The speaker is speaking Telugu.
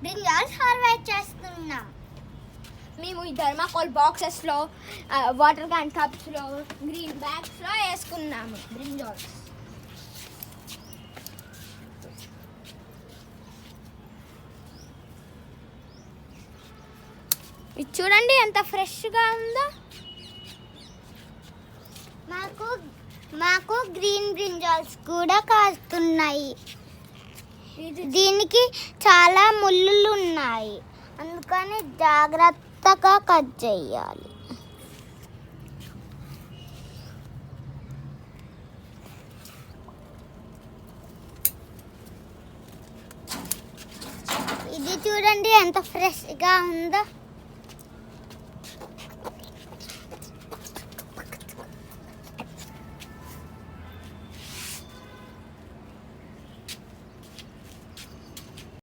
బ్రింజాల్స్ హార్వెస్ట్ చేస్తున్నాం. మేము ఈ థర్మాకోల్ బాక్సెస్లో, వాటర్ క్యాన్ కప్స్లో, గ్రీన్ బ్యాగ్స్లో వేసుకున్నాము బ్రింజాల్స్. ఇది చూడండి ఎంత ఫ్రెష్గా ఉందో. మాకు గ్రీన్ బ్రింజాల్స్ కూడా కాస్తున్నాయి. దీనికి చాలా ముళ్ళులు ఉన్నాయి, అందుకని జాగ్రత్తగా కట్ చేయాలి. ఇది చూడండి ఎంత ఫ్రెష్గా ఉందో.